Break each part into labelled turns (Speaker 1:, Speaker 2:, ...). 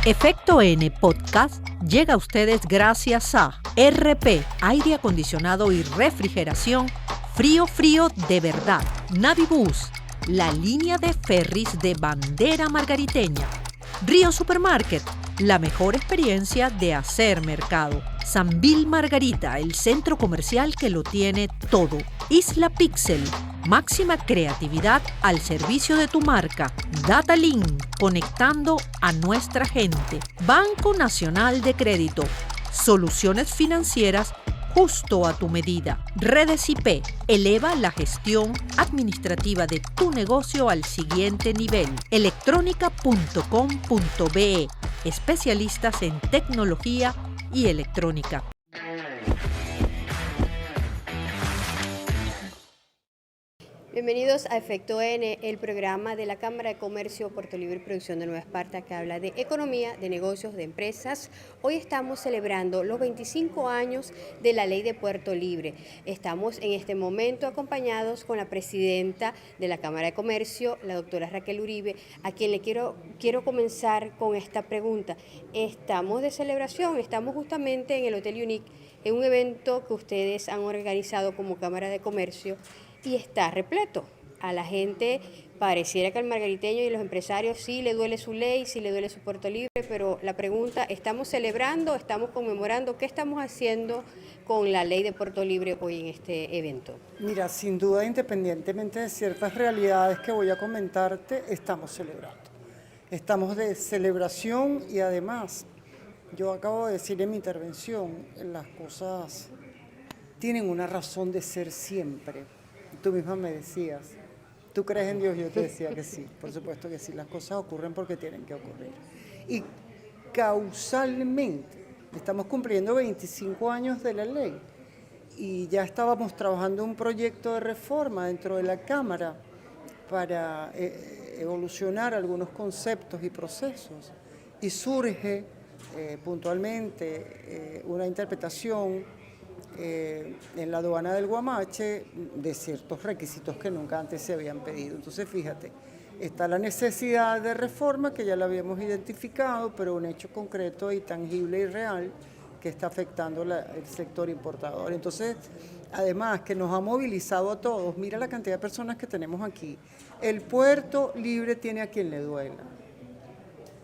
Speaker 1: Efecto N Podcast llega a ustedes gracias a RP, aire acondicionado y refrigeración, frío de verdad. Navibus, la línea de ferries de bandera margariteña. Río Supermarket, la mejor experiencia de hacer mercado. Sambil Margarita, el centro comercial que lo tiene todo. Isla Pixel, máxima creatividad al servicio de tu marca. DataLink, conectando a nuestra gente. Banco Nacional de Crédito, soluciones financieras justo a tu medida. Redes IP, eleva la gestión administrativa de tu negocio al siguiente nivel. Electronica.com.be, especialistas en tecnología y electrónica.
Speaker 2: Bienvenidos a Efecto N, el programa de la Cámara de Comercio, Puerto Libre y Producción de Nueva Esparta, que habla de economía, de negocios, de empresas. Hoy estamos celebrando los 25 años de la Ley de Puerto Libre. Estamos en este momento acompañados con la presidenta de la Cámara de Comercio, la doctora Raquel Uribe, a quien le quiero comenzar con esta pregunta. Estamos de celebración, estamos justamente en el Hotel Unique, en un evento que ustedes han organizado como Cámara de Comercio, y está repleto. A la gente pareciera que al margariteño y los empresarios sí le duele su ley, sí le duele su Puerto Libre, pero la pregunta, ¿estamos celebrando, estamos conmemorando? ¿Qué estamos haciendo con la ley de Puerto Libre hoy en este evento?
Speaker 3: Mira, sin duda, independientemente de ciertas realidades que voy a comentarte, estamos celebrando. Estamos de celebración y además, yo acabo de decir en mi intervención, las cosas tienen una razón de ser siempre. Tú misma me decías, ¿tú crees en Dios? Yo te decía que sí, por supuesto que sí, las cosas ocurren porque tienen que ocurrir. Y causalmente, estamos cumpliendo 25 años de la ley y ya estábamos trabajando un proyecto de reforma dentro de la Cámara para evolucionar algunos conceptos y procesos. Y surge puntualmente una interpretación en la aduana del Guamache de ciertos requisitos que nunca antes se habían pedido. Entonces, fíjate, está la necesidad de reforma que ya la habíamos identificado, pero un hecho concreto y tangible y real que está afectando el sector importador. Entonces, además que nos ha movilizado a todos, mira la cantidad de personas que tenemos aquí. El Puerto Libre tiene a quien le duela.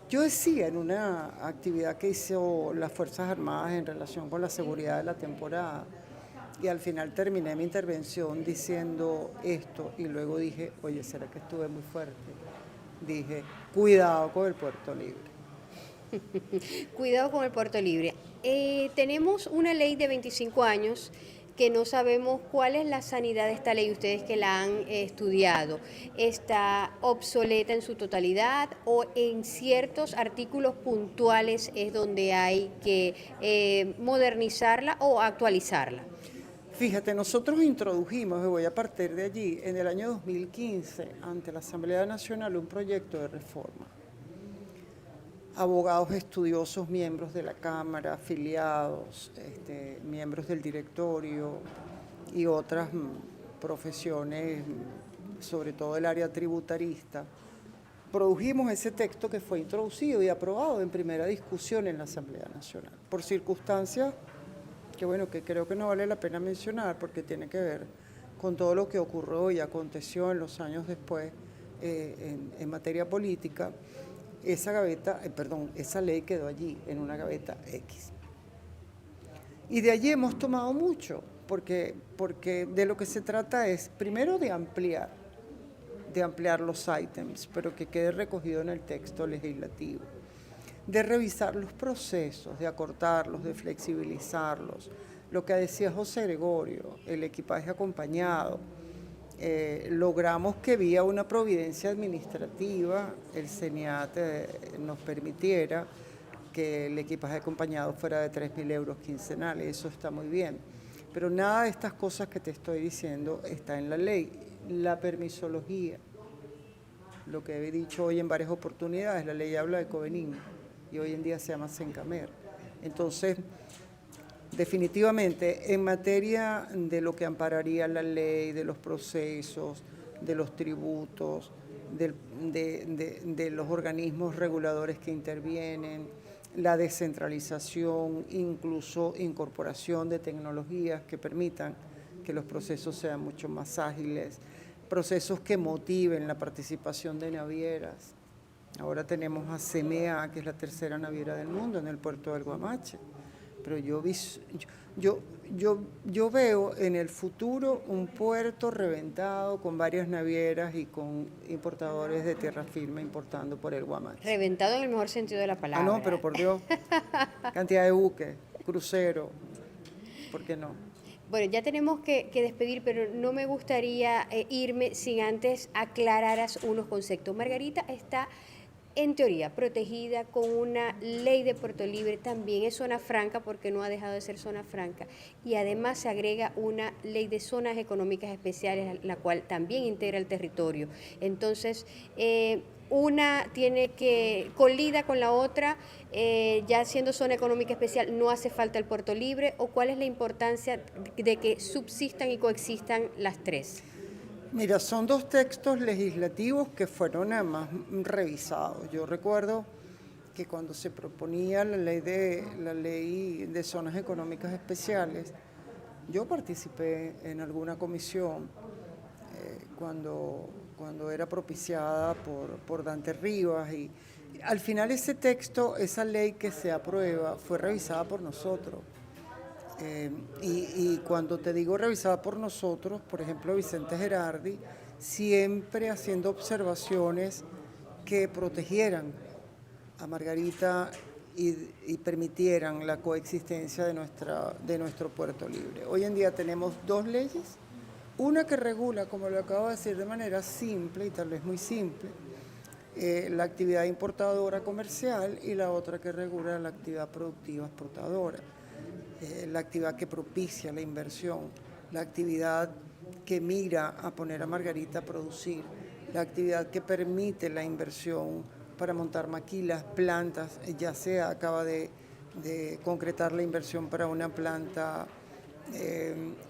Speaker 3: Yo decía en una actividad que hizo las Fuerzas Armadas en relación con la seguridad de la temporada, y al final terminé mi intervención diciendo esto, y luego dije, oye, ¿será que estuve muy fuerte? Dije, cuidado con el Puerto Libre.
Speaker 2: Cuidado con el Puerto Libre. Tenemos una ley de 25 años que no sabemos cuál es la sanidad de esta ley, ustedes que la han estudiado. ¿Está obsoleta en su totalidad o en ciertos artículos puntuales es donde hay que modernizarla o actualizarla?
Speaker 3: Fíjate, nosotros introdujimos, y voy a partir de allí, en el año 2015, ante la Asamblea Nacional, un proyecto de reforma. Abogados estudiosos, miembros de la Cámara, afiliados, miembros del directorio y otras profesiones, sobre todo el área tributarista, produjimos ese texto que fue introducido y aprobado en primera discusión en la Asamblea Nacional, por circunstancias que creo que no vale la pena mencionar porque tiene que ver con todo lo que ocurrió y aconteció en los años después en materia política. Esa ley quedó allí, en una gaveta X. Y de allí hemos tomado mucho, porque de lo que se trata es, primero, de ampliar los ítems, pero que quede recogido en el texto legislativo, de revisar los procesos, de acortarlos, de flexibilizarlos. Lo que decía José Gregorio, el equipaje acompañado. Logramos que vía una providencia administrativa el CENIAT nos permitiera que el equipaje acompañado fuera de 3.000 euros quincenales. Eso está muy bien, pero nada de estas cosas que te estoy diciendo está en la ley. La permisología, lo que he dicho hoy en varias oportunidades, la ley habla de Covenin y hoy en día se llama Sencamer. Entonces, definitivamente, en materia de lo que ampararía la ley, de los procesos, de los tributos, de los organismos reguladores que intervienen, la descentralización, incluso incorporación de tecnologías que permitan que los procesos sean mucho más ágiles, procesos que motiven la participación de navieras. Ahora tenemos a CMA, que es la tercera naviera del mundo en el puerto del Guamache, pero yo veo en el futuro un puerto reventado con varias navieras y con importadores de tierra firme importando por el Guamache.
Speaker 2: Reventado en el mejor sentido de la palabra.
Speaker 3: Ah, no, pero por Dios, cantidad de buques, cruceros, ¿por qué no?
Speaker 2: Bueno, ya tenemos que despedir, pero no me gustaría irme sin antes aclararas unos conceptos. Margarita está en teoría protegida con una ley de Puerto Libre, también es zona franca porque no ha dejado de ser zona franca, y además se agrega una ley de zonas económicas especiales, la cual también integra el territorio. Entonces, una tiene que, colida con la otra, ya siendo zona económica especial, no hace falta el Puerto Libre, o cuál es la importancia de que subsistan y coexistan las tres.
Speaker 3: Mira, son dos textos legislativos que fueron además revisados. Yo recuerdo que cuando se proponía la ley de zonas económicas especiales, yo participé en alguna comisión cuando era propiciada por Dante Rivas, y al final ese texto, esa ley que se aprueba, fue revisada por nosotros. Y cuando te digo revisada por nosotros, por ejemplo, Vicente Gerardi, siempre haciendo observaciones que protegieran a Margarita y permitieran la coexistencia de nuestro Puerto Libre. Hoy en día tenemos dos leyes, una que regula, como lo acabo de decir, de manera simple y tal vez muy simple, la actividad importadora comercial, y la otra que regula la actividad productiva exportadora. La actividad que propicia la inversión, la actividad que mira a poner a Margarita a producir, la actividad que permite la inversión para montar maquilas, plantas, ya sea acaba de concretar la inversión para una planta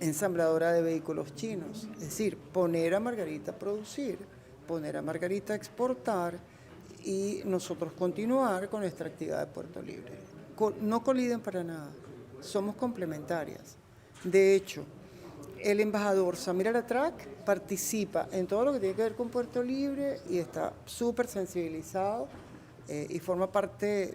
Speaker 3: ensambladora de vehículos chinos, es decir, poner a Margarita a producir, poner a Margarita a exportar y nosotros continuar con nuestra actividad de Puerto Libre. No coliden para nada. Somos complementarias. De hecho, el embajador Samir Alatrak participa en todo lo que tiene que ver con Puerto Libre y está súper sensibilizado y forma parte,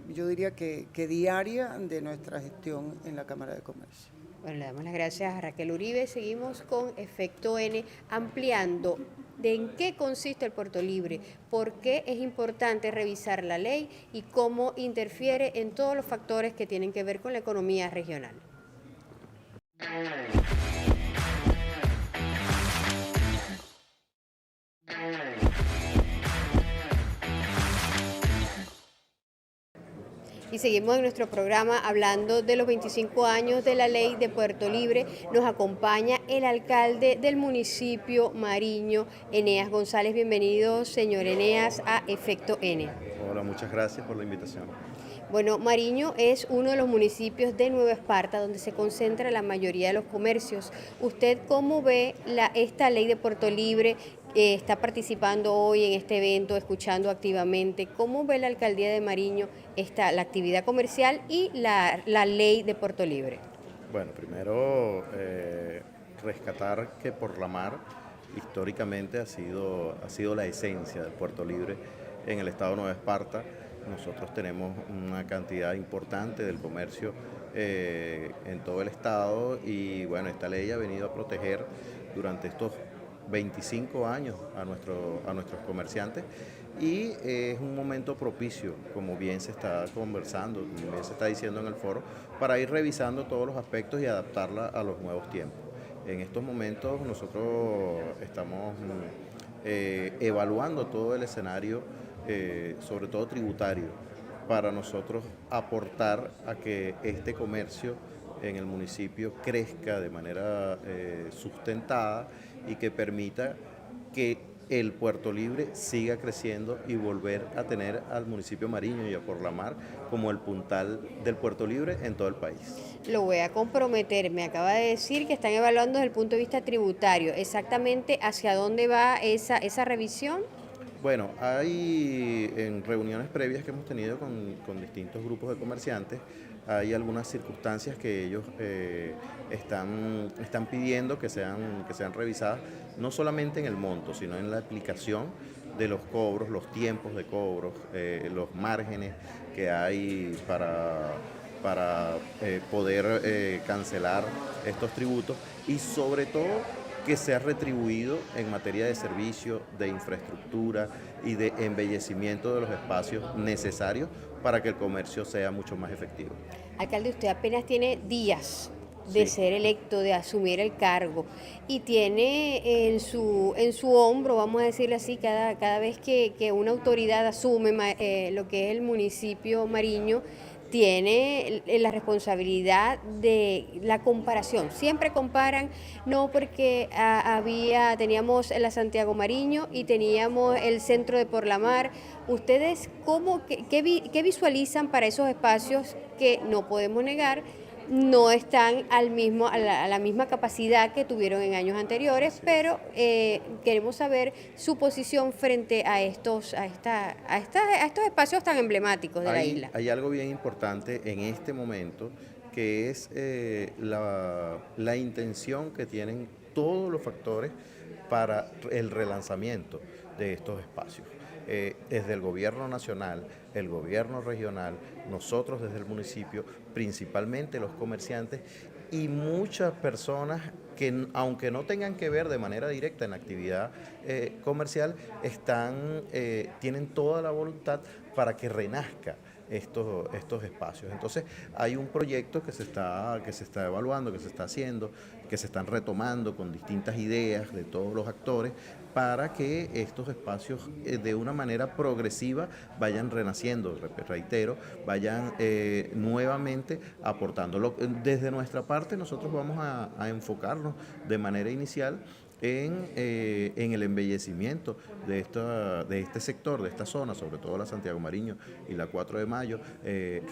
Speaker 3: yo diría que diaria, de nuestra gestión en la Cámara de Comercio.
Speaker 2: Bueno, le damos las gracias a Raquel Uribe. Seguimos con Efecto N, ampliando de en qué consiste el Puerto Libre, por qué es importante revisar la ley y cómo interfiere en todos los factores que tienen que ver con la economía regional. Y seguimos en nuestro programa hablando de los 25 años de la ley de Puerto Libre. Nos acompaña el alcalde del municipio Mariño, Eneas González. Bienvenido, señor Eneas, a Efecto N.
Speaker 4: Hola, muchas gracias por la invitación.
Speaker 2: Bueno, Mariño es uno de los municipios de Nueva Esparta donde se concentra la mayoría de los comercios. ¿Usted cómo ve esta ley de Puerto Libre? Está participando hoy en este evento, escuchando activamente. ¿Cómo ve la alcaldía de Mariño la actividad comercial y la ley de Puerto Libre?
Speaker 4: Bueno, primero rescatar que por la mar históricamente ha sido la esencia del Puerto Libre en el estado de Nueva Esparta. Nosotros tenemos una cantidad importante del comercio en todo el estado y bueno, esta ley ha venido a proteger durante estos 25 años a nuestros comerciantes y es un momento propicio, como bien se está conversando, como bien se está diciendo en el foro, para ir revisando todos los aspectos y adaptarla a los nuevos tiempos. En estos momentos nosotros estamos evaluando todo el escenario, sobre todo tributario, para nosotros aportar a que este comercio en el municipio crezca de manera sustentada y que permita que el Puerto Libre siga creciendo y volver a tener al municipio Mariño y a Por la Mar como el puntal del Puerto Libre en todo el país.
Speaker 2: Lo voy a comprometer, me acaba de decir que están evaluando desde el punto de vista tributario, exactamente hacia dónde va esa revisión.
Speaker 4: Bueno, hay en reuniones previas que hemos tenido con distintos grupos de comerciantes, hay algunas circunstancias que ellos están pidiendo que sean revisadas, no solamente en el monto, sino en la aplicación de los cobros, los tiempos de cobros, los márgenes que hay para poder cancelar estos tributos y sobre todo que sea retribuido en materia de servicio, de infraestructura y de embellecimiento de los espacios necesarios para que el comercio sea mucho más efectivo.
Speaker 2: Alcalde, usted apenas tiene días de ser electo, de asumir el cargo, y tiene en su hombro, vamos a decirle así, cada vez que una autoridad asume lo que es el municipio Mariño, tiene la responsabilidad de la comparación. Siempre comparan, no porque teníamos la Santiago Mariño y teníamos el centro de Por la Mar. ¿Ustedes qué visualizan para esos espacios que no podemos negar no están a la misma capacidad que tuvieron en años anteriores, pero queremos saber su posición frente a estos espacios tan emblemáticos de la isla?
Speaker 4: Hay algo bien importante en este momento, que es la intención que tienen todos los factores para el relanzamiento de estos espacios. Desde el gobierno nacional, el gobierno regional, nosotros desde el municipio, principalmente los comerciantes y muchas personas que, aunque no tengan que ver de manera directa en la actividad comercial, tienen toda la voluntad para que renazca estos espacios. Entonces hay un proyecto que se está evaluando, que se está haciendo, que se están retomando con distintas ideas de todos los actores para que estos espacios de una manera progresiva vayan renaciendo, reitero, vayan nuevamente aportando. Desde nuestra parte nosotros vamos a enfocarnos de manera inicial en el embellecimiento de este sector, de esta zona, sobre todo la Santiago Mariño y la 4 de Mayo,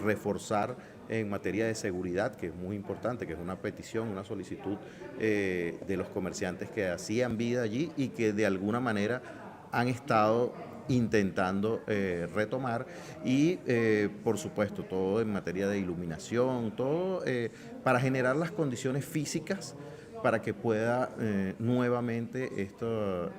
Speaker 4: reforzar en materia de seguridad, que es muy importante, que es una petición, una solicitud de los comerciantes que hacían vida allí y que de alguna manera han estado intentando retomar y por supuesto todo en materia de iluminación, todo para generar las condiciones físicas para que pueda nuevamente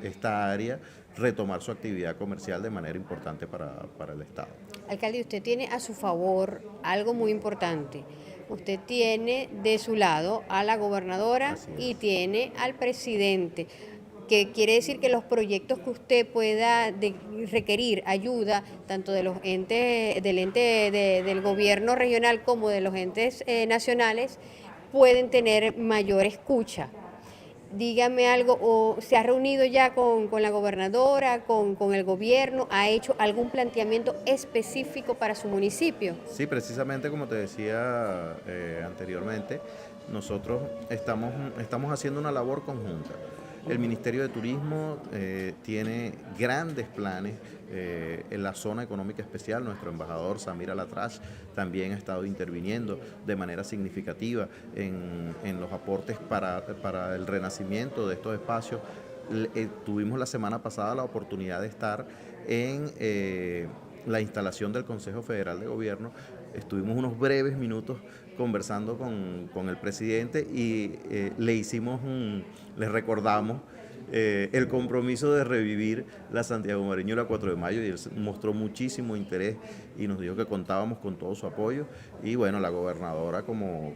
Speaker 4: esta área retomar su actividad comercial de manera importante para el Estado.
Speaker 2: Alcalde, usted tiene a su favor algo muy importante. Usted tiene de su lado a la gobernadora y tiene al presidente, que quiere decir que los proyectos que usted pueda requerir ayuda, tanto de los entes, del gobierno regional como de los entes nacionales, pueden tener mayor escucha. Dígame algo, o se ha reunido ya con la gobernadora, con el gobierno, ¿ha hecho algún planteamiento específico para su municipio?
Speaker 4: Sí, precisamente como te decía anteriormente, nosotros estamos haciendo una labor conjunta. El Ministerio de Turismo tiene grandes planes en la zona económica especial. Nuestro embajador Samir Alatrash también ha estado interviniendo de manera significativa en los aportes para el renacimiento de estos espacios. Tuvimos la semana pasada la oportunidad de estar en la instalación del Consejo Federal de Gobierno. Estuvimos unos breves minutos conversando con el presidente y le recordamos el compromiso de revivir la Santiago Mariño y la 4 de Mayo, y él mostró muchísimo interés y nos dijo que contábamos con todo su apoyo, y bueno, la gobernadora como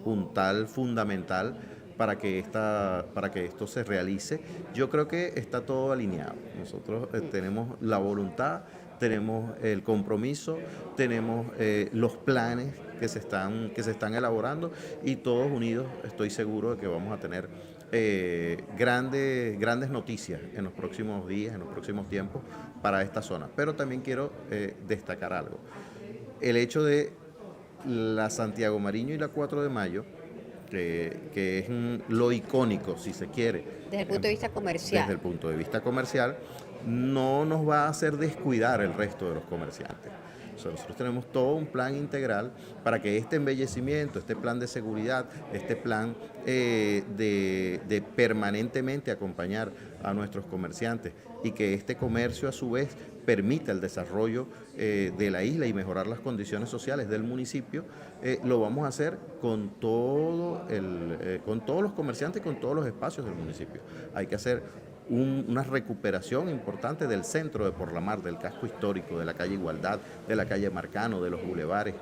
Speaker 4: puntal fundamental para que esto se realice. Yo creo que está todo alineado. Nosotros tenemos la voluntad, tenemos el compromiso, tenemos los planes que se están elaborando, y todos unidos estoy seguro de que vamos a tener grandes noticias en los próximos días, en los próximos tiempos para esta zona. Pero también quiero destacar algo. El hecho de la Santiago Mariño y la 4 de Mayo, que es lo icónico, si se quiere.
Speaker 2: Desde el punto de vista comercial.
Speaker 4: Desde el punto de vista comercial, no nos va a hacer descuidar el resto de los comerciantes. O sea, nosotros tenemos todo un plan integral para que este embellecimiento, este plan de seguridad, este plan de permanentemente acompañar a nuestros comerciantes y que este comercio a su vez permita el desarrollo de la isla y mejorar las condiciones sociales del municipio, lo vamos a hacer con con todos los comerciantes y con todos los espacios del municipio. Hay que hacer una recuperación importante del centro de Porlamar, del casco histórico, de la calle Igualdad, de la calle Marcano, de los bulevares,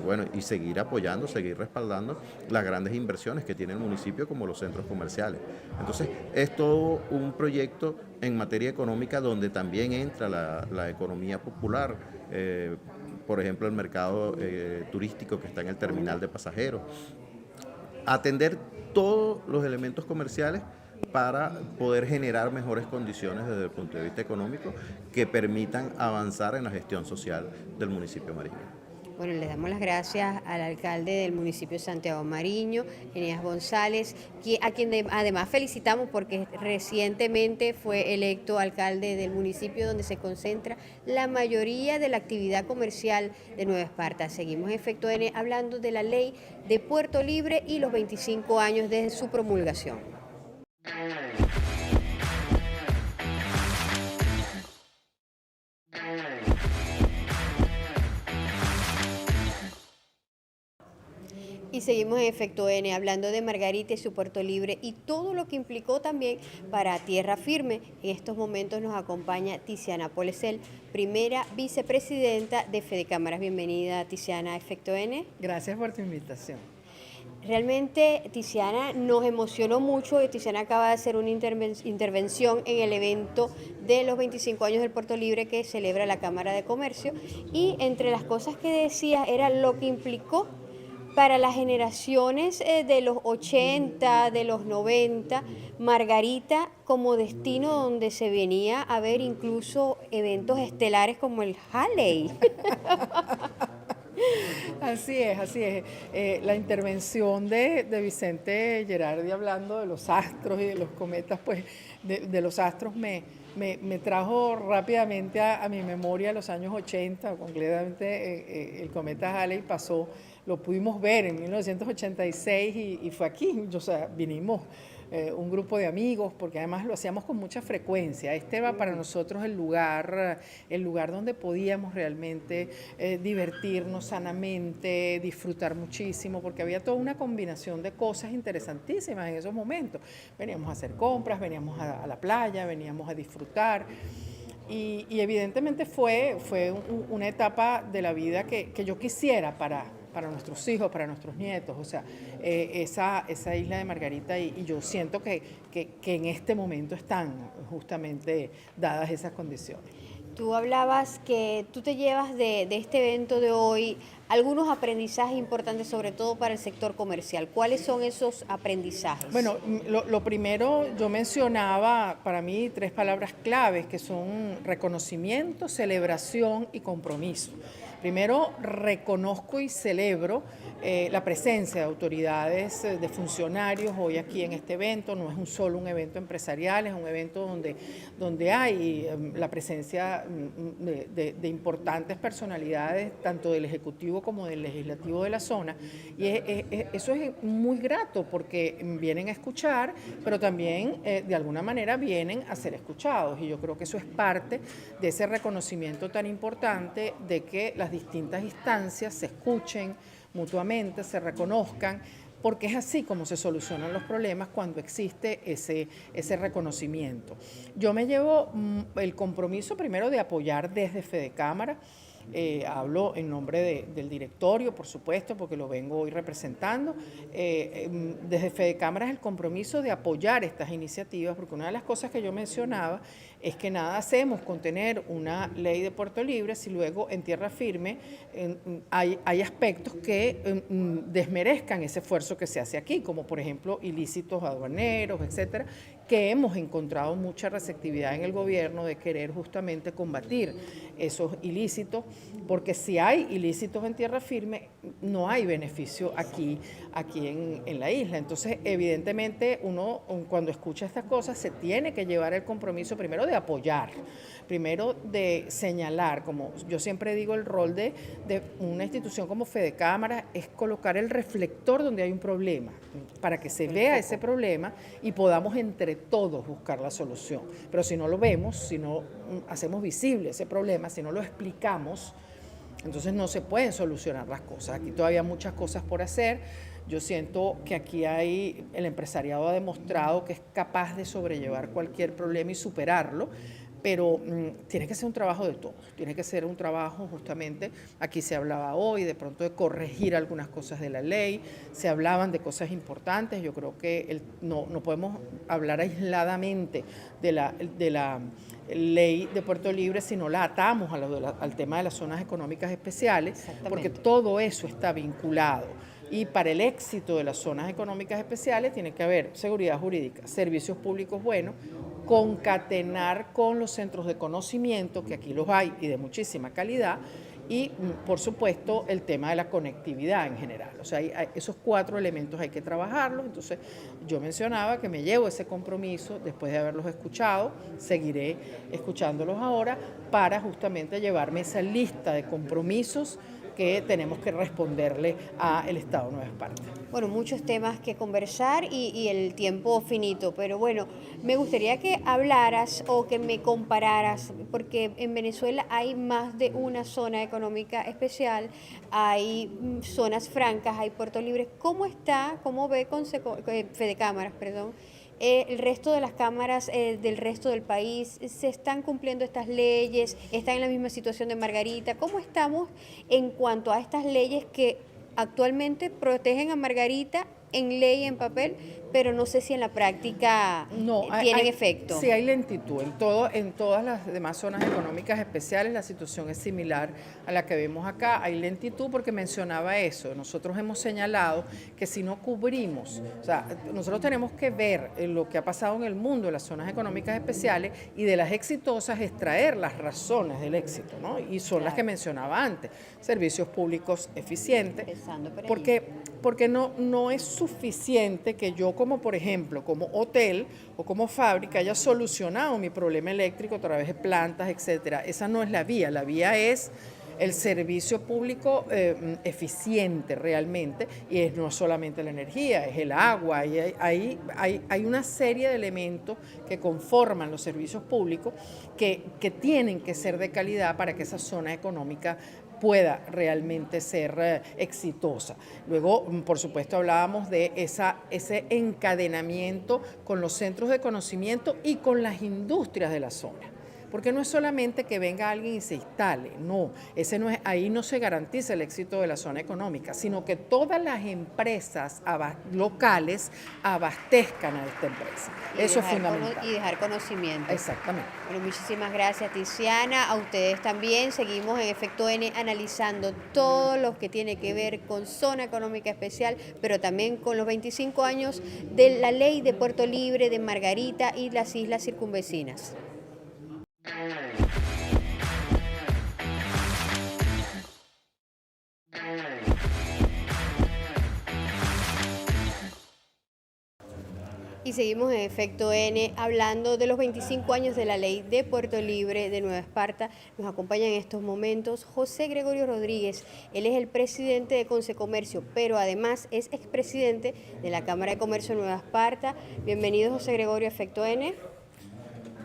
Speaker 4: bueno, y seguir apoyando, seguir respaldando las grandes inversiones que tiene el municipio como los centros comerciales. Entonces, es todo un proyecto en materia económica donde también entra la economía popular, por ejemplo, el mercado turístico que está en el terminal de pasajeros. Atender todos los elementos comerciales para poder generar mejores condiciones desde el punto de vista económico que permitan avanzar en la gestión social del municipio Mariño.
Speaker 2: Bueno, le damos las gracias al alcalde del municipio de Santiago Mariño, Eneas González, a quien además felicitamos porque recientemente fue electo alcalde del municipio donde se concentra la mayoría de la actividad comercial de Nueva Esparta. Seguimos en Efecto N hablando de la ley de Puerto Libre y los 25 años desde su promulgación. Y seguimos en Efecto N hablando de Margarita y su Puerto Libre y todo lo que implicó también para Tierra Firme. En estos momentos nos acompaña Tiziana Polesel, primera vicepresidenta de Fedecámaras. Bienvenida, Tiziana, a Efecto N.
Speaker 5: Gracias por tu invitación.
Speaker 2: Realmente Tiziana nos emocionó mucho y Tiziana acaba de hacer una intervención en el evento de los 25 años del Puerto Libre que celebra la Cámara de Comercio y entre las cosas que decía era lo que implicó para las generaciones de los 80, de los 90, Margarita como destino donde se venía a ver incluso eventos estelares como el Halley.
Speaker 5: Así es, así es. La intervención de Vicente Gerardi hablando de los astros y de los cometas, pues de los astros me trajo rápidamente a mi memoria los años 80, concretamente el cometa Halley pasó, lo pudimos ver en 1986 y fue aquí, o sea, vinimos un grupo de amigos, porque además lo hacíamos con mucha frecuencia. Este era para nosotros el lugar donde podíamos realmente divertirnos sanamente, disfrutar muchísimo, porque había toda una combinación de cosas interesantísimas en esos momentos. Veníamos a hacer compras, veníamos a la playa, veníamos a disfrutar. Y evidentemente fue una etapa de la vida que yo quisiera para nuestros hijos, para nuestros nietos, o sea, esa isla de Margarita y yo siento que en este momento están justamente dadas esas condiciones.
Speaker 2: Tú hablabas que tú te llevas de este evento de hoy algunos aprendizajes importantes, sobre todo para el sector comercial. ¿Cuáles son esos aprendizajes?
Speaker 5: Bueno, lo primero, yo mencionaba para mí 3 palabras claves que son reconocimiento, celebración y compromiso. Primero, reconozco y celebro la presencia de autoridades, de funcionarios hoy aquí en este evento. No es solo un evento empresarial, es un evento donde hay la presencia de importantes personalidades, tanto del Ejecutivo como del Legislativo de la zona. Y eso es muy grato porque vienen a escuchar, pero también de alguna manera vienen a ser escuchados. Y yo creo que eso es parte de ese reconocimiento tan importante de que las distintas instancias se escuchen mutuamente, se reconozcan, porque es así como se solucionan los problemas cuando existe ese reconocimiento. Yo me llevo el compromiso primero de apoyar desde Fedecámara. Hablo en nombre del directorio, por supuesto, porque lo vengo hoy representando. Desde Fedecámara es el compromiso de apoyar estas iniciativas, porque una de las cosas que yo mencionaba es que nada hacemos con tener una ley de Puerto Libre si luego en Tierra Firme hay aspectos que desmerezcan ese esfuerzo que se hace aquí, como por ejemplo ilícitos aduaneros, etcétera, que hemos encontrado mucha receptividad en el gobierno de querer justamente combatir esos ilícitos, porque si hay ilícitos en tierra firme, no hay beneficio aquí en la isla. Entonces, evidentemente, uno cuando escucha estas cosas se tiene que llevar el compromiso primero de apoyar, primero de señalar, como yo siempre digo, el rol de una institución como Fedecámaras es colocar el reflector donde hay un problema, para que se vea ese problema y podamos entre todos buscar la solución. Pero si no lo vemos, si no hacemos visible ese problema, si no lo explicamos, entonces no se pueden solucionar las cosas. Aquí todavía hay muchas cosas por hacer. Yo siento que aquí el empresariado ha demostrado que es capaz de sobrellevar cualquier problema y superarlo, pero tiene que ser un trabajo de todos, tiene que ser un trabajo justamente, aquí se hablaba hoy de pronto de corregir algunas cosas de la ley, se hablaban de cosas importantes, yo creo que no podemos hablar aisladamente de la ley de Puerto Libre si no la atamos al tema de las zonas económicas especiales, porque todo eso está vinculado. Y para el éxito de las zonas económicas especiales tiene que haber seguridad jurídica, servicios públicos buenos, concatenar con los centros de conocimiento, que aquí los hay y de muchísima calidad, y por supuesto el tema de la conectividad en general. O sea, esos 4 elementos hay que trabajarlos. Entonces yo mencionaba que me llevo ese compromiso después de haberlos escuchado, seguiré escuchándolos ahora para justamente llevarme esa lista de compromisos que tenemos que responderle al Estado de Nueva Esparta.
Speaker 2: Bueno, muchos temas que conversar y el tiempo finito, pero bueno, me gustaría que hablaras o que me compararas, porque en Venezuela hay más de una zona económica especial, hay zonas francas, hay Puerto Libre. ¿Cómo ve Fedecámaras, el resto de las cámaras del resto del país? ¿Se están cumpliendo estas leyes? ¿Están en la misma situación de Margarita? ¿Cómo estamos en cuanto a estas leyes que actualmente protegen a Margarita en ley, en papel, pero no sé si en la práctica tienen efecto?
Speaker 5: Sí, hay lentitud. En todas las demás zonas económicas especiales la situación es similar a la que vemos acá. Hay lentitud porque mencionaba eso. Nosotros hemos señalado que si no cubrimos, o sea, nosotros tenemos que ver lo que ha pasado en el mundo de las zonas económicas especiales y de las exitosas extraer las razones del éxito, ¿no? Y son las que mencionaba antes. Servicios públicos eficientes. Porque no es suficiente que yo como, por ejemplo, como hotel o como fábrica haya solucionado mi problema eléctrico a través de plantas, etcétera. Esa no es la vía es el servicio público eficiente realmente, y no solamente la energía, es el agua, y hay una serie de elementos que conforman los servicios públicos que tienen que ser de calidad para que esa zona económica pueda realmente ser exitosa. Luego, por supuesto, hablábamos de ese encadenamiento con los centros de conocimiento y con las industrias de la zona. Porque no es solamente que venga alguien y se instale, no, ahí no se garantiza el éxito de la zona económica, sino que todas las empresas locales abastezcan a esta empresa. Eso es fundamental.
Speaker 2: Y dejar conocimiento.
Speaker 5: Exactamente.
Speaker 2: Bueno, muchísimas gracias, Tiziana. A ustedes también. Seguimos en Efecto N analizando todo lo que tiene que ver con zona económica especial, pero también con los 25 años de la ley de Puerto Libre, de Margarita y las islas circunvecinas. Y seguimos en Efecto N hablando de los 25 años de la ley de Puerto Libre de Nueva Esparta. Nos acompaña en estos momentos José Gregorio Rodríguez. Él es el presidente de Concecomercio, pero además es expresidente de la Cámara de Comercio de Nueva Esparta. Bienvenido, José Gregorio, a Efecto N.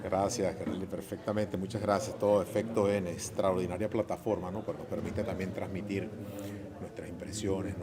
Speaker 6: Gracias, Carly, perfectamente. Muchas gracias. Todo Efecto N, extraordinaria plataforma, ¿no? Pues nos permite también transmitir nuestras impresiones,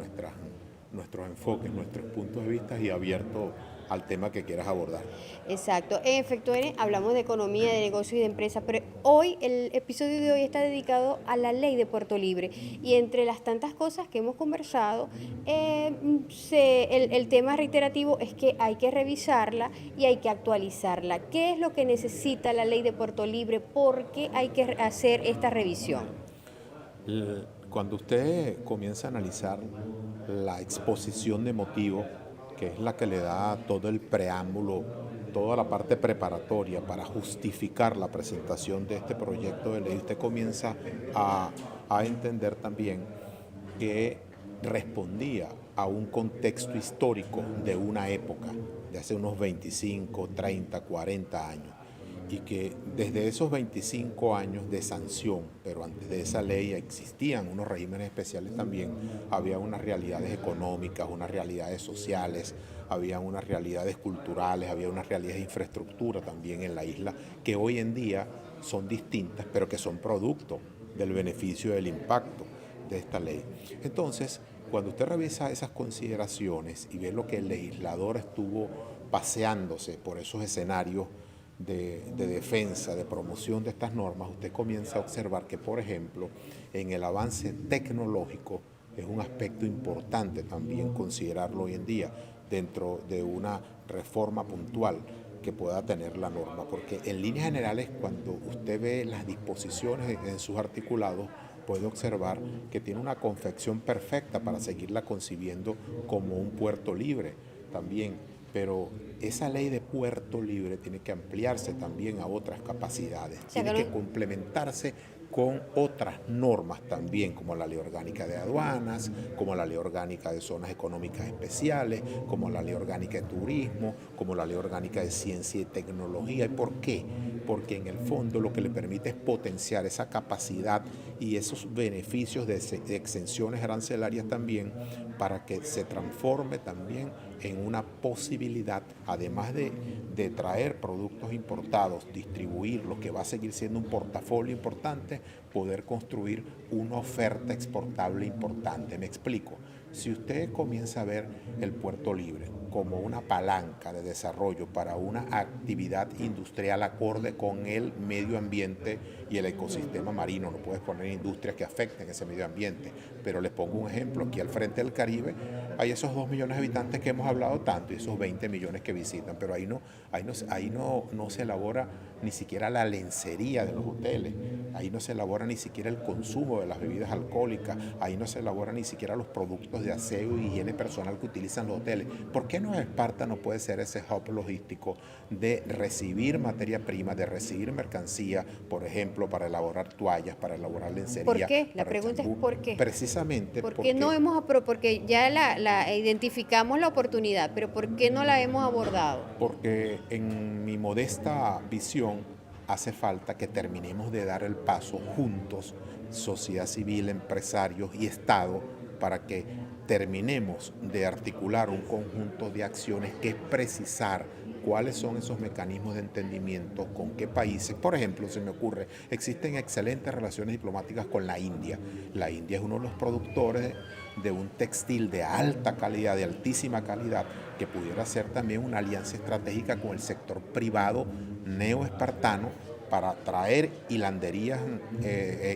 Speaker 6: nuestros enfoques, nuestros puntos de vista y abierto al tema que quieras abordar.
Speaker 2: Exacto. En Efecto N hablamos de economía, de negocios y de empresas, pero hoy, el episodio de hoy está dedicado a la ley de Puerto Libre. Y entre las tantas cosas que hemos conversado, el tema reiterativo es que hay que revisarla y hay que actualizarla. ¿Qué es lo que necesita la ley de Puerto Libre? ¿Por qué hay que hacer esta revisión?
Speaker 6: Cuando usted comienza a analizar la exposición de motivos, que es la que le da todo el preámbulo toda la parte preparatoria para justificar la presentación de este proyecto de ley, usted comienza a entender también que respondía a un contexto histórico de una época, de hace unos 25, 30, 40 años, y que desde esos 25 años de sanción, pero antes de esa ley existían unos regímenes especiales también, había unas realidades económicas, unas realidades sociales, había unas realidades culturales, había unas realidades de infraestructura también en la isla, que hoy en día son distintas, pero que son producto del beneficio del impacto de esta ley. Entonces, cuando usted revisa esas consideraciones y ve lo que el legislador estuvo paseándose por esos escenarios de defensa, de promoción de estas normas, usted comienza a observar que, por ejemplo, en el avance tecnológico es un aspecto importante también considerarlo hoy en día dentro de una reforma puntual que pueda tener la norma, porque en líneas generales, cuando usted ve las disposiciones en sus articulados, puede observar que tiene una confección perfecta para seguirla concibiendo como un puerto libre también, pero esa ley de puerto libre tiene que ampliarse también a otras capacidades, tiene que complementarse con otras normas también, como la Ley Orgánica de Aduanas, como la Ley Orgánica de Zonas Económicas Especiales, como la Ley Orgánica de Turismo, como la Ley Orgánica de Ciencia y Tecnología. ¿Y por qué? Porque en el fondo lo que le permite es potenciar esa capacidad y esos beneficios de exenciones arancelarias también, para que se transforme también en una posibilidad, además de traer productos importados, distribuirlos, que va a seguir siendo un portafolio importante, poder construir una oferta exportable importante. Me explico. Si usted comienza a ver el puerto libre como una palanca de desarrollo para una actividad industrial acorde con el medio ambiente y el ecosistema marino, no puedes poner industrias que afecten ese medio ambiente, pero les pongo un ejemplo, aquí al frente del Caribe hay esos 2 millones de habitantes que hemos hablado tanto y esos 20 millones que visitan, pero ahí no se elabora ni siquiera la lencería de los hoteles, ahí no se elabora ni siquiera el consumo de las bebidas alcohólicas, ahí no se elabora ni siquiera los productos de aseo y higiene personal que utilizan los hoteles. ¿Por qué Nueva Esparta no puede ser ese hub logístico de recibir materia prima, de recibir mercancía, por ejemplo, para elaborar toallas, para elaborar lencería?
Speaker 2: ¿Por qué? La pregunta es ¿por qué?
Speaker 6: Precisamente
Speaker 2: porque no hemos, porque ya la identificamos la oportunidad, pero ¿por qué no la hemos abordado?
Speaker 6: Porque en mi modesta visión hace falta que terminemos de dar el paso juntos, sociedad civil, empresarios y Estado, para que terminemos de articular un conjunto de acciones que es precisar cuáles son esos mecanismos de entendimiento, con qué países. Por ejemplo, se me ocurre, existen excelentes relaciones diplomáticas con la India. La India es uno de los productores de un textil de alta calidad, de altísima calidad, que pudiera ser también una alianza estratégica con el sector privado neoespartano para traer hilanderías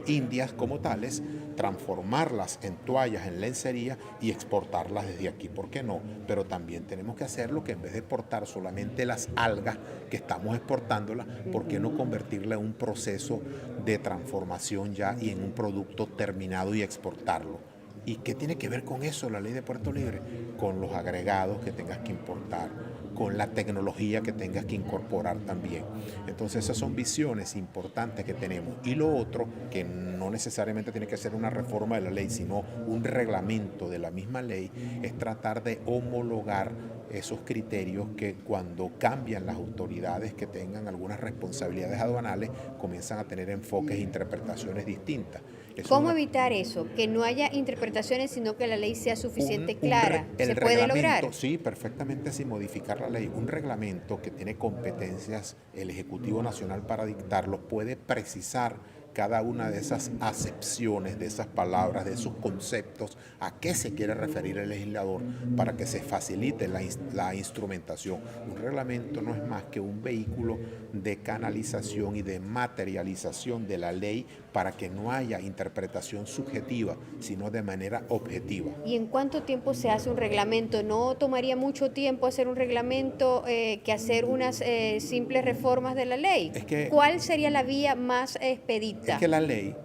Speaker 6: indias como tales, transformarlas en toallas, en lencería y exportarlas desde aquí. ¿Por qué no? Pero también tenemos que hacerlo, que en vez de exportar solamente las algas que estamos exportándolas, ¿por qué no convertirla en un proceso de transformación ya y en un producto terminado y exportarlo? ¿Y qué tiene que ver con eso la ley de Puerto Libre? Con los agregados que tengas que importar, con la tecnología que tengas que incorporar también. Entonces esas son visiones importantes que tenemos. Y lo otro, que no necesariamente tiene que ser una reforma de la ley, sino un reglamento de la misma ley, es tratar de homologar esos criterios que cuando cambian las autoridades que tengan algunas responsabilidades aduanales, comienzan a tener enfoques e interpretaciones distintas.
Speaker 2: ¿Cómo evitar eso? Que no haya interpretaciones, sino que la ley sea suficiente clara. ¿Se puede lograr?
Speaker 6: Sí, perfectamente, sin modificar la ley. Un reglamento que tiene competencias el Ejecutivo Nacional para dictarlo puede precisar cada una de esas acepciones, de esas palabras, de esos conceptos, a qué se quiere referir el legislador para que se facilite la instrumentación. Un reglamento no es más que un vehículo de canalización y de materialización de la ley para que no haya interpretación subjetiva, sino de manera objetiva.
Speaker 2: ¿Y en cuánto tiempo se hace un reglamento? ¿No tomaría mucho tiempo hacer un reglamento que hacer unas simples reformas de la ley? ¿Cuál sería la vía más expedita?
Speaker 6: Es que la ley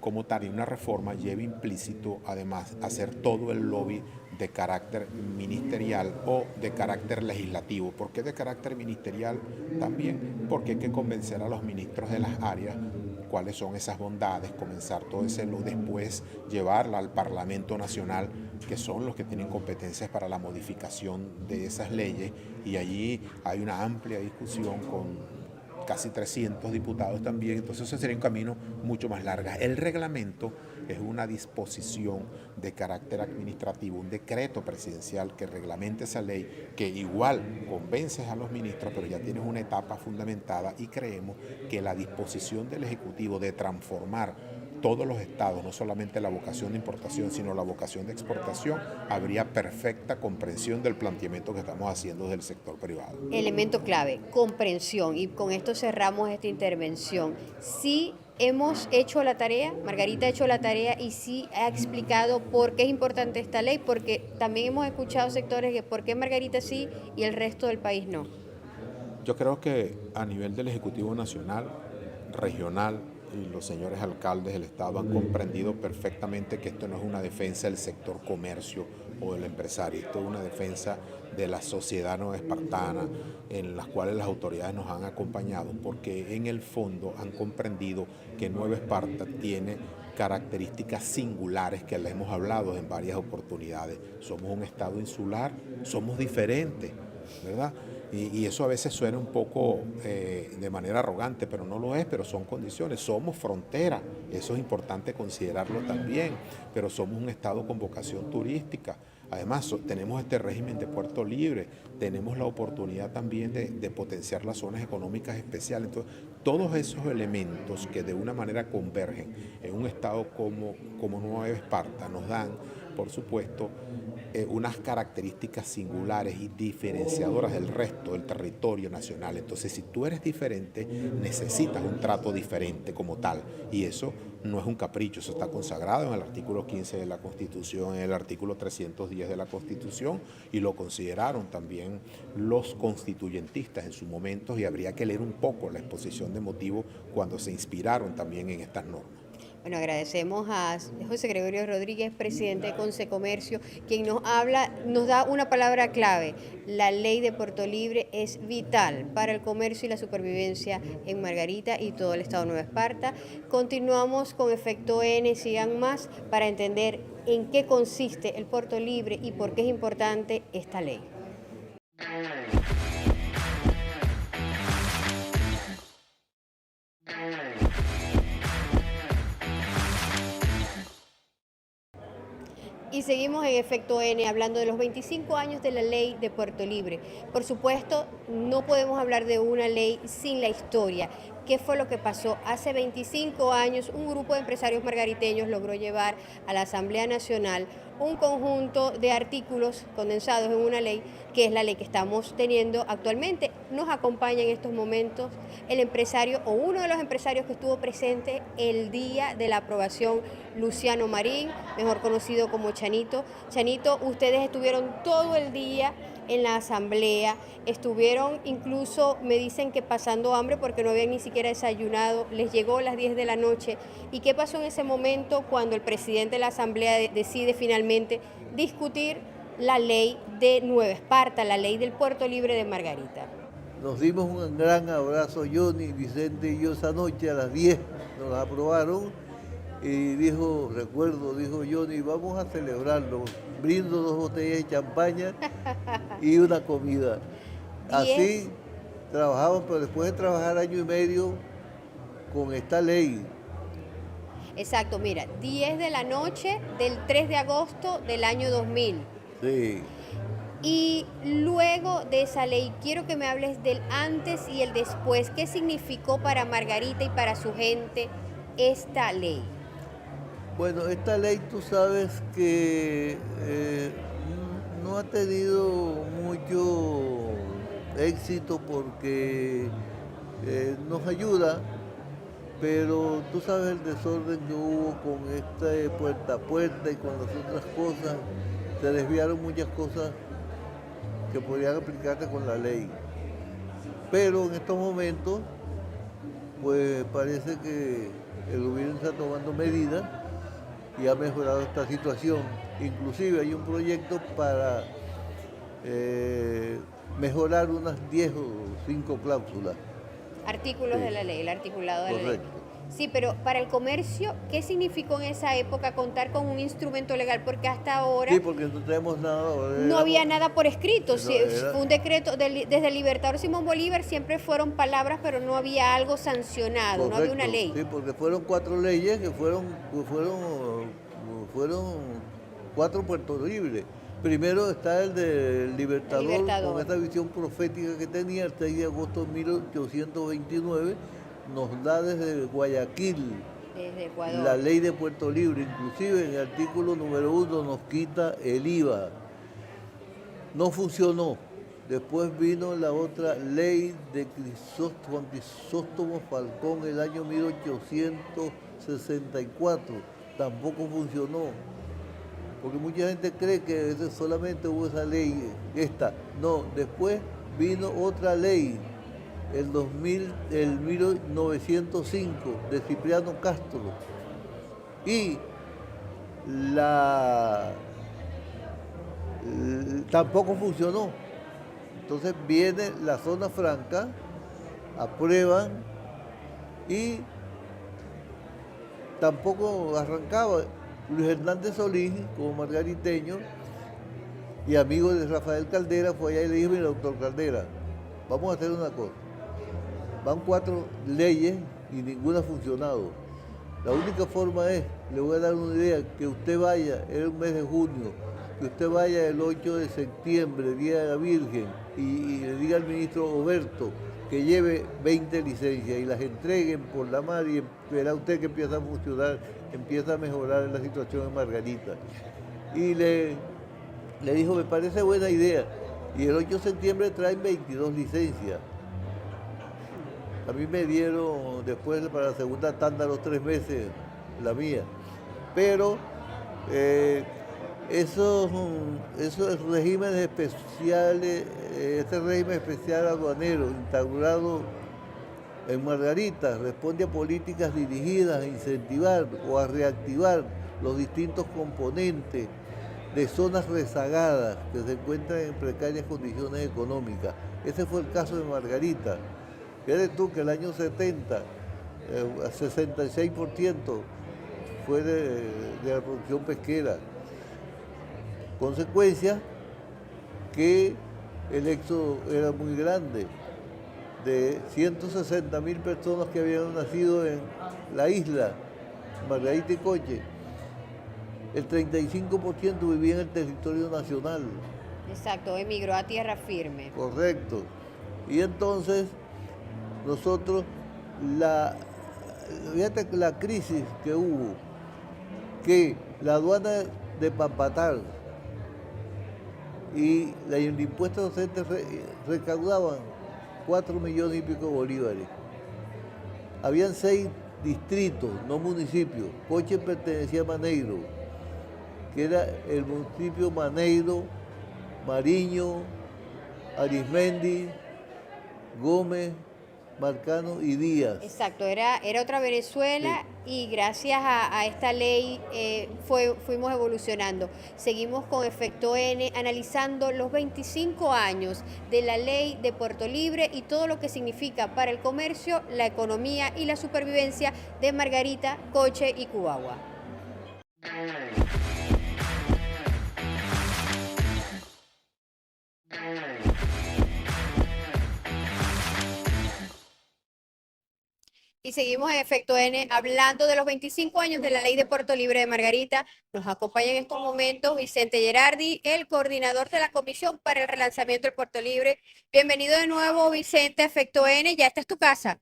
Speaker 6: como tal, y una reforma lleva implícito, además, hacer todo el lobby de carácter ministerial o de carácter legislativo. ¿Por qué de carácter ministerial? También porque hay que convencer a los ministros de las áreas cuáles son esas bondades, comenzar todo ese lobby, después llevarla al Parlamento Nacional, que son los que tienen competencias para la modificación de esas leyes, y allí hay una amplia discusión con casi 300 diputados también, entonces ese sería un camino mucho más largo. El reglamento es una disposición de carácter administrativo, un decreto presidencial que reglamente esa ley, que igual convences a los ministros, pero ya tienes una etapa fundamentada, y creemos que la disposición del Ejecutivo de transformar todos los estados, no solamente la vocación de importación, sino la vocación de exportación, habría perfecta comprensión del planteamiento que estamos haciendo desde el sector privado.
Speaker 2: Elemento clave, comprensión, y con esto cerramos esta intervención. Sí hemos hecho la tarea, Margarita ha hecho la tarea y sí ha explicado por qué es importante esta ley, porque también hemos escuchado sectores que por qué Margarita sí y el resto del país no.
Speaker 6: Yo creo que a nivel del Ejecutivo Nacional, regional, y los señores alcaldes del Estado han comprendido perfectamente que esto no es una defensa del sector comercio o del empresario, esto es una defensa de la sociedad nuevaespartana, en las cuales las autoridades nos han acompañado, porque en el fondo han comprendido que Nueva Esparta tiene características singulares que le hemos hablado en varias oportunidades. Somos un estado insular, somos diferentes, ¿verdad? Y eso a veces suena un poco de manera arrogante, pero no lo es, pero son condiciones. Somos frontera, eso es importante considerarlo también, pero somos un estado con vocación turística. Además, tenemos este régimen de puerto libre, tenemos la oportunidad también de potenciar las zonas económicas especiales. Entonces, todos esos elementos que de una manera convergen en un estado como Nueva Esparta nos dan, por supuesto, unas características singulares y diferenciadoras del resto del territorio nacional. Entonces, si tú eres diferente, necesitas un trato diferente como tal. Y eso no es un capricho, eso está consagrado en el artículo 15 de la Constitución, en el artículo 310 de la Constitución, y lo consideraron también los constituyentistas en su momento, y habría que leer un poco la exposición de motivos cuando se inspiraron también en estas normas.
Speaker 2: Bueno, agradecemos a José Gregorio Rodríguez, presidente de Concecomercio, quien nos da una palabra clave. La ley de Puerto Libre es vital para el comercio y la supervivencia en Margarita y todo el estado de Nueva Esparta. Continuamos con Efecto N, sigan más para entender en qué consiste el Puerto Libre y por qué es importante esta ley. Y seguimos en Efecto N hablando de los 25 años de la ley de Puerto Libre. Por supuesto, no podemos hablar de una ley sin la historia. ¿Qué fue lo que pasó? Hace 25 años un grupo de empresarios margariteños logró llevar a la Asamblea Nacional un conjunto de artículos condensados en una ley, que es la ley que estamos teniendo actualmente. Nos acompaña en estos momentos el empresario o uno de los empresarios que estuvo presente el día de la aprobación, Luciano Marín, mejor conocido como Chanito. Chanito, ustedes estuvieron todo el día en la asamblea, estuvieron incluso, me dicen que pasando hambre porque no habían ni siquiera desayunado, les llegó a las 10 de la noche. ¿Y qué pasó en ese momento cuando el presidente de la asamblea decide finalmente discutir la ley de Nueva Esparta, la ley del Puerto Libre de Margarita?
Speaker 7: Nos dimos un gran abrazo, Johnny, Vicente y yo, esa noche a las 10 nos la aprobaron, y dijo Johnny, vamos a celebrarlo, brindo 2 botellas de champaña y una comida. Así trabajamos, pero después de trabajar año y medio con esta ley.
Speaker 2: Exacto, mira, 10 de la noche del 3 de agosto del año 2000.
Speaker 7: Sí.
Speaker 2: Y luego de esa ley, quiero que me hables del antes y el después. ¿Qué significó para Margarita y para su gente esta ley?
Speaker 7: Bueno, esta ley tú sabes que no ha tenido mucho éxito porque nos ayuda, pero tú sabes el desorden que hubo con este puerta a puerta y con las otras cosas, se desviaron muchas cosas que podrían aplicarse con la ley. Pero en estos momentos, pues parece que el gobierno está tomando medidas y ha mejorado esta situación. Inclusive hay un proyecto para mejorar unas 10 o 5 cláusulas.
Speaker 2: Artículos
Speaker 7: Sí.
Speaker 2: de la ley, el articulado de la ley.
Speaker 7: Correcto.
Speaker 2: Sí, pero para el comercio, ¿qué significó en esa época contar con un instrumento legal? Porque hasta ahora
Speaker 7: Sí, porque no tenemos nada.
Speaker 2: no había nada por escrito. Sí,
Speaker 7: era-
Speaker 2: fue un decreto desde el Libertador Simón Bolívar, siempre fueron palabras, pero no había algo sancionado, no había una
Speaker 7: Correcto,
Speaker 2: ley.
Speaker 7: sí, porque fueron 4 leyes que fueron 4 Puerto Libres. Primero está el del Libertador,
Speaker 2: Libertador.
Speaker 7: con esa visión profética que tenía el 6 de agosto de 1829, nos da desde Guayaquil
Speaker 2: Desde Ecuador.
Speaker 7: la ley de Puerto Libre, inclusive en el artículo número 1 nos quita el IVA. No funcionó. Después vino la otra ley de Juan Crisóstomo Falcón el año 1864. Tampoco funcionó. Porque mucha gente cree que solamente hubo esa ley, esta. No, después vino otra ley, el 1905, de Cipriano Castro. Y tampoco funcionó. Entonces viene la zona franca, aprueban y tampoco arrancaba. Luis Hernández Solís, como margariteño y amigo de Rafael Caldera, fue allá y le dijo: mira, doctor Caldera, vamos a hacer una cosa. Van 4 leyes y ninguna ha funcionado. La única forma es, le voy a dar una idea, que usted vaya, era el mes de junio, que usted vaya el 8 de septiembre, Día de la Virgen, y le diga al ministro Oberto que lleve 20 licencias y las entreguen por la mar, y verá usted que empieza a funcionar, empieza a mejorar la situación en Margarita. Y le dijo: me parece buena idea. Y el 8 de septiembre traen 22 licencias. A mí me dieron después para la segunda tanda los 3 meses la mía. Pero esos regímenes especiales, este régimen especial aduanero instaurado en Margarita responde a políticas dirigidas a incentivar o a reactivar los distintos componentes de zonas rezagadas que se encuentran en precarias condiciones económicas. Ese fue el caso de Margarita. Fíjate tú que el año 70, 66% fue de la producción pesquera. Consecuencia que el éxodo era muy grande. De 160.000 personas que habían nacido en la isla, Margarita y Coche, el 35% vivía en el territorio nacional.
Speaker 2: Exacto, emigró a tierra firme.
Speaker 7: Correcto. Y entonces nosotros, fíjate la crisis que hubo, que la aduana de Pampatar y el impuesto docente recaudaban 4 millones y pico de bolívares. Habían 6 distritos, no municipios. Coche pertenecía a Maneiro, que era el municipio Maneiro, Mariño, Arismendi, Gómez, Marcano y Díaz.
Speaker 2: Exacto, era otra Venezuela, y gracias a esta ley fuimos evolucionando. Seguimos con Efecto N analizando los 25 años de la ley de Puerto Libre y todo lo que significa para el comercio, la economía y la supervivencia de Margarita, Coche y Cubagua. Y seguimos en Efecto N hablando de los 25 años de la Ley de Puerto Libre de Margarita. Nos acompaña en estos momentos Vicente Gerardi, el coordinador de la Comisión para el Relanzamiento del Puerto Libre. Bienvenido de nuevo, Vicente, a Efecto N. Ya esta es tu casa.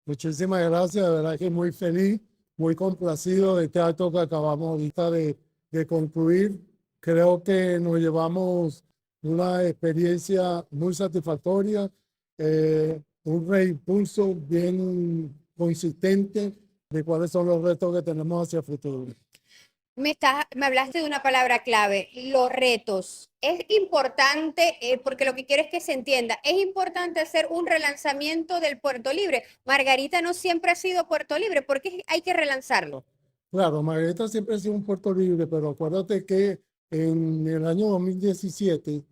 Speaker 8: Muchísimas gracias, de verdad que muy feliz, muy complacido de este acto que acabamos ahorita de concluir. Creo que nos llevamos una experiencia muy satisfactoria, un reimpulso bien consistente de cuáles son los retos que tenemos hacia el futuro.
Speaker 2: Me hablaste de una palabra clave, los retos. Es importante, porque lo que quiero es que se entienda, es importante hacer un relanzamiento del Puerto Libre. Margarita no siempre ha sido Puerto Libre, ¿por qué hay que relanzarlo?
Speaker 8: Claro, Margarita siempre ha sido un puerto libre, pero acuérdate que en el año 2017,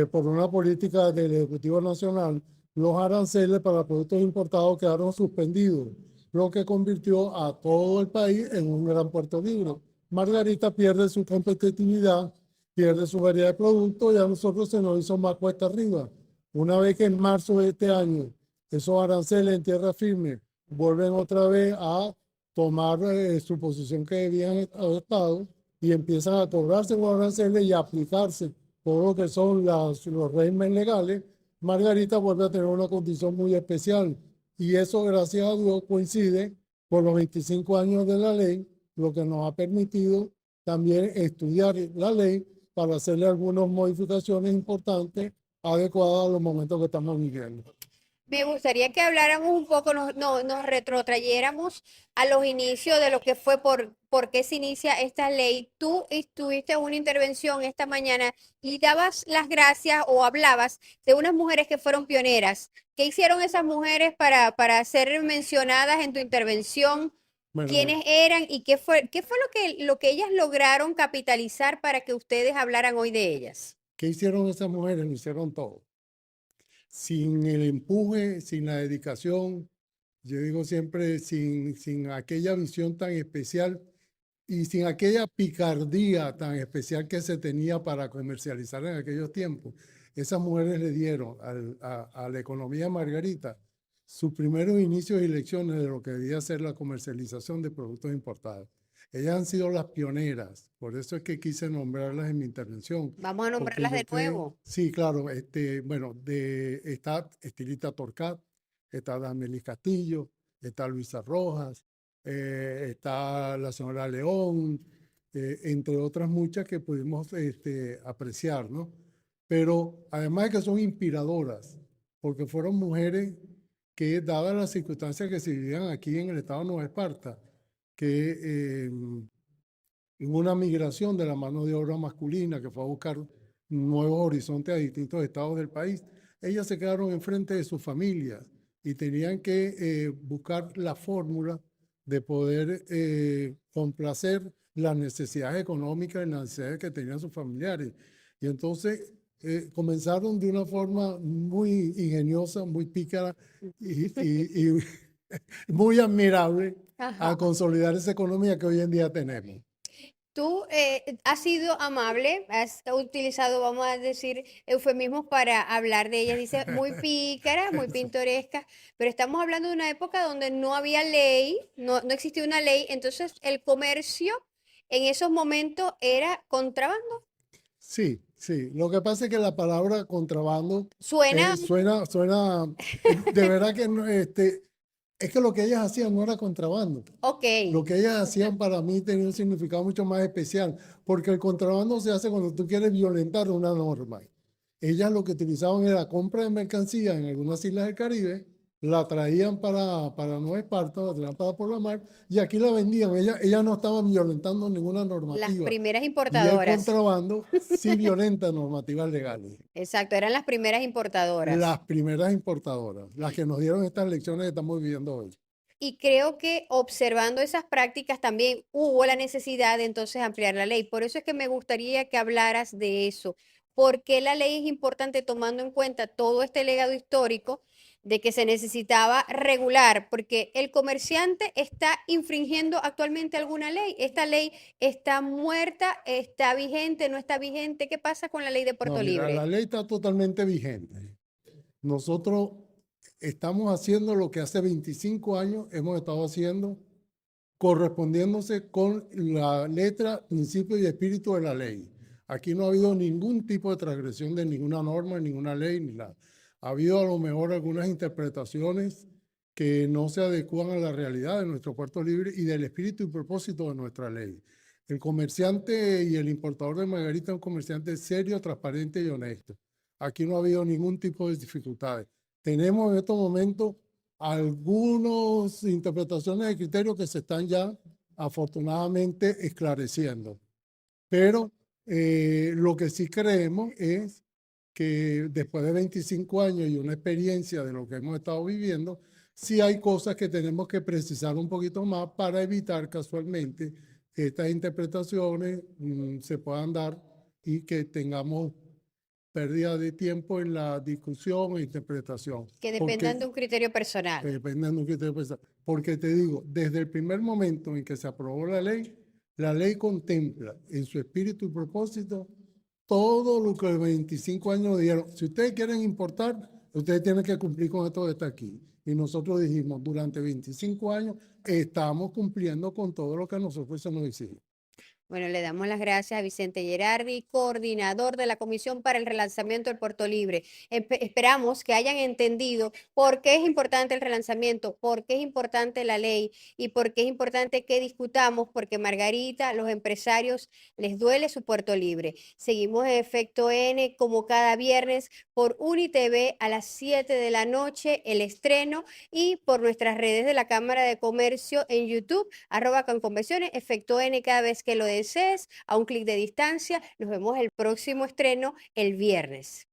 Speaker 8: por una política del Ejecutivo Nacional, los aranceles para productos importados quedaron suspendidos, lo que convirtió a todo el país en un gran puerto libre. Margarita pierde su competitividad, pierde su variedad de productos y a nosotros se nos hizo más cuesta arriba. Una vez que en marzo de este año esos aranceles en tierra firme vuelven otra vez a tomar su posición que habían adoptado y empiezan a cobrarse los aranceles y a aplicarse todo lo que son los regímenes legales, Margarita vuelve a tener una condición muy especial. Y eso, gracias a Dios, coincide con los 25 años de la ley, lo que nos ha permitido también estudiar la ley para hacerle algunas modificaciones importantes adecuadas a los momentos que estamos viviendo.
Speaker 2: Me gustaría que habláramos un poco, nos retrotrayéramos a los inicios de lo que fue, por qué se inicia esta ley. Tú tuviste una intervención esta mañana y dabas las gracias o hablabas de unas mujeres que fueron pioneras. ¿Qué hicieron esas mujeres para ser mencionadas en tu intervención?
Speaker 8: Bueno,
Speaker 2: ¿Quiénes eran y qué fue lo que ellas lograron capitalizar para que ustedes hablaran hoy de ellas?
Speaker 8: ¿qué hicieron esas mujeres? Lo hicieron todo. Sin el empuje, sin la dedicación, yo digo siempre, sin aquella visión tan especial y sin aquella picardía tan especial que se tenía para comercializar en aquellos tiempos. Esas mujeres le dieron a la economía Margarita sus primeros inicios y lecciones de lo que debía ser la comercialización de productos importados. Ellas han sido las pioneras, por eso es que quise nombrarlas en mi intervención.
Speaker 2: Vamos a
Speaker 8: Porque
Speaker 2: nombrarlas
Speaker 8: yo
Speaker 2: de
Speaker 8: creo,
Speaker 2: nuevo.
Speaker 8: sí, claro, bueno, está Estilita Torcat, está Damelis Castillo, está Luisa Rojas, está la señora León, entre otras muchas que pudimos apreciar, ¿no? Pero además de que son inspiradoras, porque fueron mujeres que, dadas las circunstancias que se vivían aquí en el estado de Nueva Esparta, que en una migración de la mano de obra masculina que fue a buscar nuevos horizontes a distintos estados del país, ellas se quedaron enfrente de sus familias y tenían que buscar la fórmula de poder complacer las necesidades económicas y las necesidades que tenían sus familiares. Y entonces comenzaron de una forma muy ingeniosa, muy pícara y muy admirable
Speaker 2: Ajá.
Speaker 8: a consolidar esa economía que hoy en día tenemos.
Speaker 2: Tú has sido amable, has utilizado, vamos a decir, eufemismos para hablar de ellas. Dice muy pícaras, muy pintorescas, pero estamos hablando de una época donde no había ley, no existía una ley, entonces el comercio en esos momentos era contrabando.
Speaker 8: Sí, sí. Lo que pasa es que la palabra contrabando
Speaker 2: Suena,
Speaker 8: suena, de verdad que no, es que lo que ellas hacían no era contrabando.
Speaker 2: ok,
Speaker 8: Lo que ellas hacían para mí tenía un significado mucho más especial, porque el contrabando se hace cuando tú quieres violentar una norma. Ellas lo que utilizaban era compra de mercancía en algunas islas del Caribe, la traían para Nueva Esparta, la traían para por la mar, y aquí la vendían. Ellas no estaban violentando ninguna
Speaker 2: las
Speaker 8: normativa.
Speaker 2: primeras
Speaker 8: Y el
Speaker 2: importadoras.
Speaker 8: contrabando sí violenta normativas legales.
Speaker 2: Exacto, eran las primeras importadoras.
Speaker 8: Las primeras importadoras, las que nos dieron estas lecciones que estamos viviendo hoy.
Speaker 2: Y creo que observando esas prácticas también hubo la necesidad de entonces ampliar la ley. Por eso es que me gustaría que hablaras de eso. ¿Por qué la ley es importante tomando en cuenta todo este legado histórico de que se necesitaba regular? Porque el comerciante está infringiendo actualmente alguna ley. Esta ley está muerta, está vigente, no está vigente. ¿Qué pasa con la ley de Puerto
Speaker 8: No, mira,
Speaker 2: Libre?
Speaker 8: la ley está totalmente vigente. Nosotros estamos haciendo lo que hace 25 años hemos estado haciendo, correspondiéndose con la letra, principio y espíritu de la ley. Aquí no ha habido ningún tipo de transgresión de ninguna norma, ninguna ley, ni nada. Ha habido a lo mejor algunas interpretaciones que no se adecúan a la realidad de nuestro puerto libre y del espíritu y propósito de nuestra ley. El comerciante y el importador de Margarita es un comerciante serio, transparente y honesto. Aquí no ha habido ningún tipo de dificultades. Tenemos en estos momentos algunas interpretaciones de criterios que se están ya afortunadamente esclareciendo. Pero lo que sí creemos es que después de 25 años y una experiencia de lo que hemos estado viviendo, sí hay cosas que tenemos que precisar un poquito más para evitar casualmente que estas interpretaciones se puedan dar y que tengamos pérdida de tiempo en la discusión e interpretación.
Speaker 2: Que dependan de un criterio personal.
Speaker 8: Que dependan de un criterio personal. Porque te digo, desde el primer momento en que se aprobó la ley contempla en su espíritu y propósito todo lo que 25 años dijeron. Si ustedes quieren importar, ustedes tienen que cumplir con esto que está aquí. Y nosotros dijimos, durante 25 años estamos cumpliendo con todo lo que a nosotros se nos exige.
Speaker 2: Bueno, le damos las gracias a Vicente Gerardi, coordinador de la Comisión para el Relanzamiento del Puerto Libre. Esperamos que hayan entendido por qué es importante el relanzamiento, por qué es importante la ley y por qué es importante que discutamos, porque Margarita, los empresarios, les duele su Puerto Libre. Seguimos en Efecto N como cada viernes por UniTV a las 7 de la noche, el estreno, y por nuestras redes de la Cámara de Comercio en YouTube, @conconvenciones, Efecto N cada vez que lo desees, a un clic de distancia. Nos vemos el próximo estreno el viernes.